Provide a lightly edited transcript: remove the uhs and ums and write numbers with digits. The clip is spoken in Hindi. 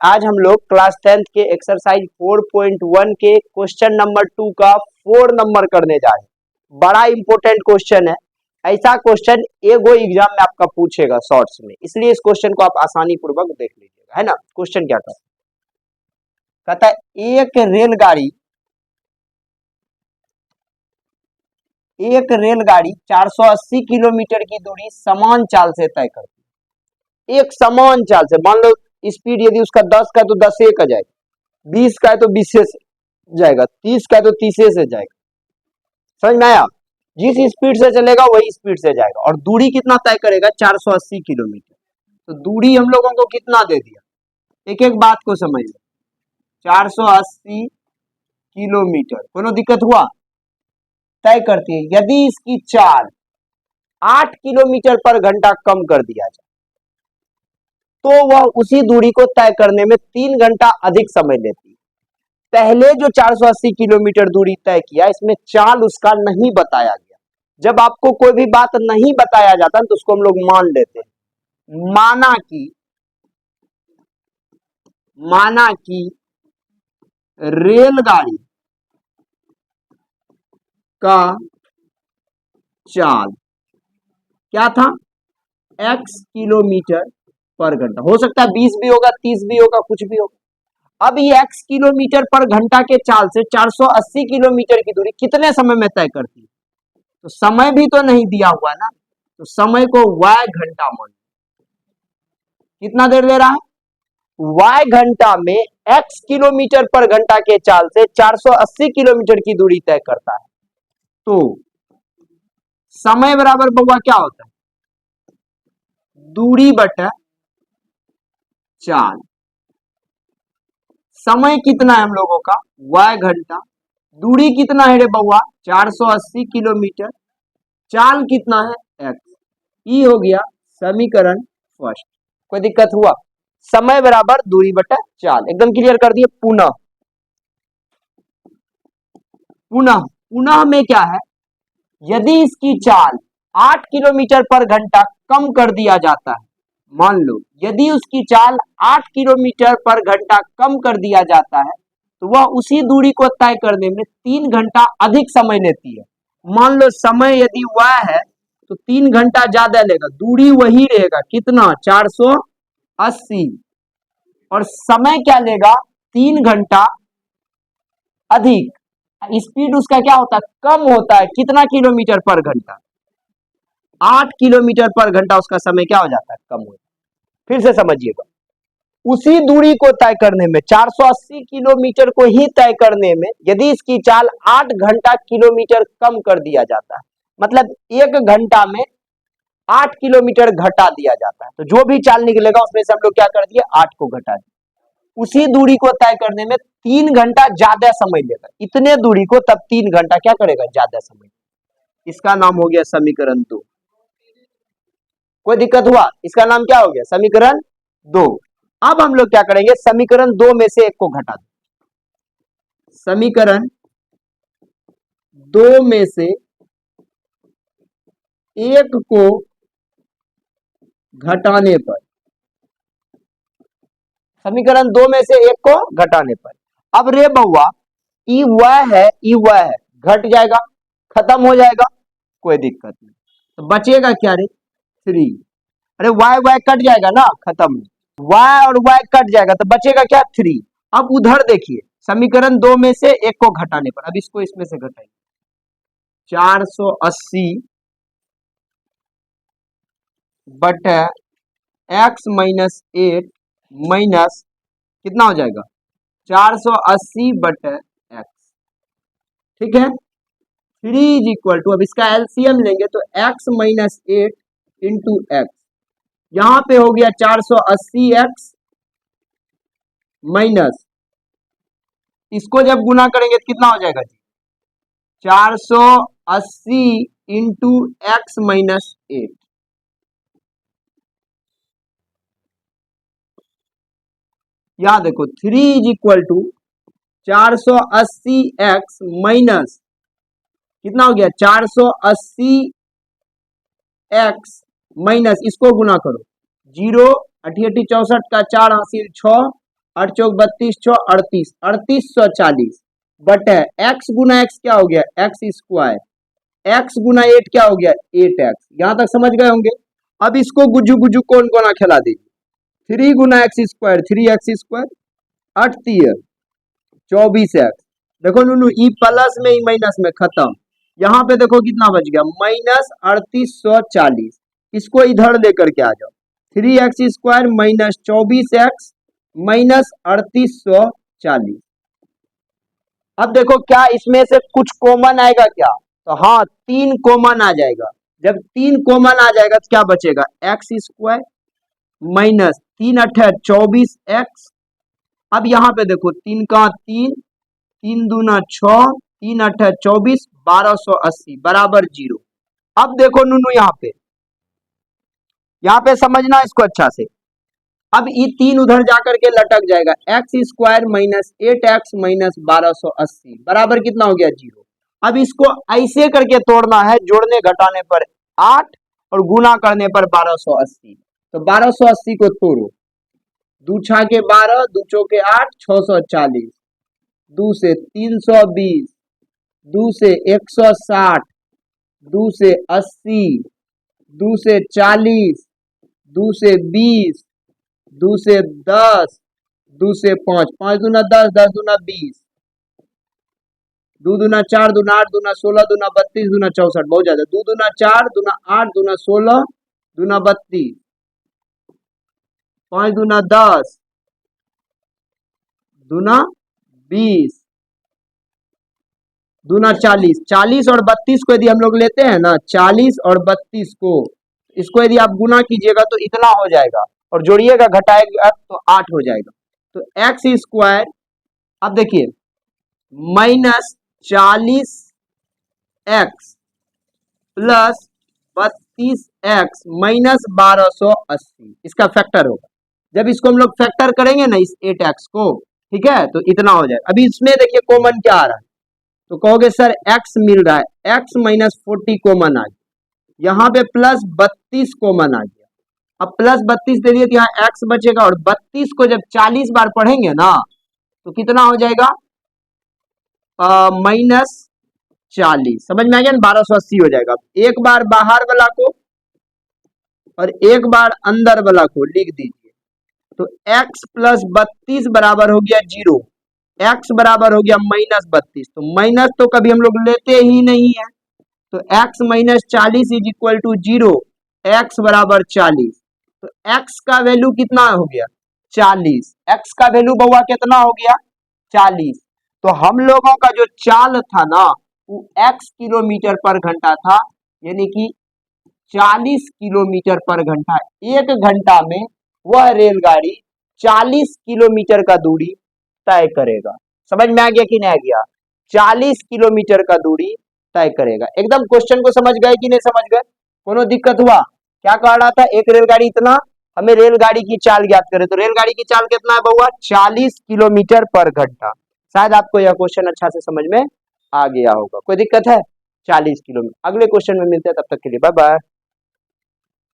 आज हम लोग क्लास 10th के एक्सरसाइज 4.1 के क्वेश्चन नंबर 2 का 4 नंबर करने जा रहे हैं। बड़ा इंपॉर्टेंट क्वेश्चन है। ऐसा क्वेश्चन एगो एग्जाम में आपका पूछेगा शॉर्ट्स में, इसलिए इस क्वेश्चन को आप आसानी पूर्वक देख लीजिएगा, है ना। क्वेश्चन क्या कहता है एक रेलगाड़ी 480 किलोमीटर की दूरी समान चाल से तय करती है। एक समान चाल से, मान लो स्पीड यदि उसका 10 का है तो 10 से का जाएगा, 20 का है तो 20 से जाएगा, 30 का है तो 30 से जाएगा। समझ में आया। जिस स्पीड से चलेगा वही स्पीड से जाएगा। और दूरी कितना तय करेगा? 480 किलोमीटर। तो दूरी हम लोगों को कितना दे दिया, एक एक बात को समझ लो। 480 किलोमीटर कोनो दिक्कत हुआ? तय करती है। यदि इसकी चाल 8 किलोमीटर पर घंटा कम कर दिया जाए तो वह उसी दूरी को तय करने में 3 घंटा अधिक समय लेती है। पहले जो 480 किलोमीटर दूरी तय किया, इसमें चाल उसका नहीं बताया गया। जब आपको कोई भी बात नहीं बताया जाता तो उसको हम लोग मान लेते हैं। माना कि रेलगाड़ी का चाल क्या था? x किलोमीटर पर घंटा। हो सकता है 20 भी होगा, 30 भी होगा, कुछ भी होगा। अब ये x किलोमीटर पर घंटा के चाल से 480 किलोमीटर की दूरी कितने समय में तय करती है? तो समय भी तो नहीं दिया हुआ ना, तो समय को y घंटा मान। कितना देर ले रहा है? y घंटा में x किलोमीटर पर घंटा के चाल से 480 किलोमीटर की दूरी तय करता है। तो समय बराबर बउआ क्या होता है? दूरी बटा चाल। समय कितना है हम लोगों का? y घंटा। दूरी कितना है रे बउआ? 480 किलोमीटर। चाल कितना है? x। ये हो गया समीकरण फर्स्ट। कोई दिक्कत हुआ? समय बराबर दूरी बटा चाल। एकदम क्लियर कर दिए। पुनः में क्या है? यदि इसकी चाल 8 किलोमीटर पर घंटा कम कर दिया जाता है, मान लो यदि उसकी चाल 8 किलोमीटर पर घंटा कम कर दिया जाता है तो वह उसी दूरी को तय करने में 3 घंटा अधिक समय लेती है। मान लो समय यदि वह है तो 3 घंटा ज्यादा लेगा, दूरी वही रहेगा। कितना? 480। और समय क्या लेगा? 3 घंटा अधिक। स्पीड उसका क्या होता है? कम होता है। कितना किलोमीटर पर घंटा? 8 किलोमीटर पर घंटा उसका समय क्या हो जाता है? कम होता है। फिर से समझिएगा, उसी दूरी को तय करने में, 480 किलोमीटर को ही तय करने में यदि इसकी चाल 8 घंटा किलोमीटर कम कर दिया जाता है, मतलब 1 घंटा में 8 किलोमीटर घटा दिया जाता है, तो जो भी चाल निकलेगा उसमें से हम लोग क्या कर दिए? 8 को घटा दिए। उसी दूरी को तय करने में 3 घंटा ज्यादा समय लेगा। इतने दूरी को तब 3 घंटा क्या करेगा? ज्यादा समय। इसका नाम हो गया समीकरण 2। कोई दिक्कत हुआ? इसका नाम क्या हो गया? समीकरण 2। अब हम लोग क्या करेंगे? समीकरण 2 में से एक को घटा दें। समीकरण 2 में से एक को घटाने पर, समीकरण 2 में से एक को घटाने पर, अब रे बउआ ई वह है, घट जाएगा, खत्म हो जाएगा, कोई दिक्कत नहीं। तो बचेगा क्या रे? 3। अरे y कट जाएगा ना, खत्म। y और y कट जाएगा तो बचेगा क्या? 3। अब उधर देखिए, समीकरण 2 में से एक को घटाने पर, अब इसको इसमें से घटाइए। 480 बटे x माइनस 8 माइनस कितना हो जाएगा? 480 बटे x। ठीक है। 3 इज इक्वल टू, अब इसका एलसीएम लेंगे तो x माइनस 8 इंटू एक्स। यहां पे हो गया 480x माइनस, इसको जब गुना करेंगे तो कितना हो जाएगा जी? 480 इंटू एक्स माइनस 8। यहां देखो 3 is equal to 480x minus कितना हो गया? 480x माइनस, इसको गुना करो। 0 88 64 का 4 हासिल 6 8 चौक 32 छो 38, 3840 बट है एक्स गुना एक्स क्या हो गया एक्स स्क्वायर, एक्स गुना 8 क्या हो गया 8x। यहां तक समझ गए होंगे। अब इसको गुजू गुजू कौन कौन खिला दीजिए, 3 गुना x square 3x square, 8 24x। देखो नूनू ई प्लस में ई माइनस में खत्म। यहाँ पे देखो कितना बच गया माइनस 3840। इसको इधर लेकर के आ जाओ, 3x square minus 24x minus 3840। अब देखो क्या इसमें से कुछ कॉमन आएगा क्या, तो हाँ 3 कॉमन आ जाएगा। जब 3 कॉमन आ जाएगा तो क्या बचेगा एक्स स्क्वायर माइनस 3 अट्ठे 24x। अब यहाँ पे देखो 3 का 3, 3 दूना 6, 3 अट्ठे 24, 1280 बराबर 0। अब देखो नूनू यहाँ पे समझना इसको अच्छा से। अब ये 3 उधर जाकर के लटक जाएगा, x square minus 8x minus 1280 बराबर कितना हो गया 0। अब इसको ऐसे करके तोड़ना है, जोड़ने घटाने पर 8 और गुना करने पर 1280। तो 1280 को तोड़ो, 2 छा के 12, 2 चौके 8, 640, 2 से 320, 2 से 160, 2 से 80, 2 से 40, 2 से 20, 2 से 10, 2 से 5, 5 दूना 10, 10 दूना 20, 2 दूना 4, दूना 8, दूना 16, दूना 32, दूना 64, बहुत ज्यादा, 2 दूना 4, दूना 8, दूना 16, दूना 32, 5 दूना 10, दूना 20, दूना 40, 40 और 32 को यदि हम लोग लेते हैं ना, 40 और 32 को, इसको यदि आप गुना कीजिएगा तो इतना हो जाएगा, और जोड़िएगा घटाएगा तो 8 हो जाएगा। तो एक्स स्क्वायर, अब देखिए minus 40x plus 32x minus 1280 इसका फैक्टर होगा। जब इसको हम लोग फैक्टर करेंगे ना इस 8x को, ठीक है, तो इतना हो जाएगा। अभी इसमें देखिए कॉमन क्या आ रहा है, तो कहोगे सर x मिल रहा है, x माइनस 40 कॉमन आ गया, यहाँ पे प्लस 32 कॉमन आ गया। अब प्लस 32 दे दिए तो यहाँ x बचेगा, और 32 को जब 40 बार पढ़ेंगे ना तो कितना हो जाएगा माइनस 40। समझ में आ गया ना, 1280 हो जाएगा। एक बार बाहर वाला को और एक बार अंदर वाला को लिख दीजिए, तो x प्लस 32 बराबर हो गया 0, x बराबर हो गया माइनस 32। तो माइनस तो कभी हम लोग लेते ही नहीं है, तो x minus 40 is equal to 0, x बराबर 40। तो x का वैल्यू कितना हो गया 40, x का वैल्यू बउआ कितना हो गया 40। तो हम लोगों का जो चाल था ना वो x किलोमीटर पर घंटा था, यानी कि 40 किलोमीटर पर घंटा। एक घंटा में वह रेलगाड़ी 40 किलोमीटर का दूरी तय करेगा। समझ में आ गया कि नहीं आ गया, 40 किलोमीटर का दूरी तय करेगा। एकदम क्वेश्चन को समझ गए कि नहीं समझ गए, कोनो दिक्कत हुआ? क्या कह रहा था, एक रेलगाड़ी इतना, हमें रेलगाड़ी की चाल ज्ञात करें, तो रेलगाड़ी की चाल कितना है बउआ 40 किलोमीटर पर घंटा। शायद आपको यह क्वेश्चन अच्छा से समझ में आ गया होगा। कोई दिक्कत है? 40 किलोमीटर। अगले क्वेश्चन में मिलते हैं, तब तक के लिए बाय बाय।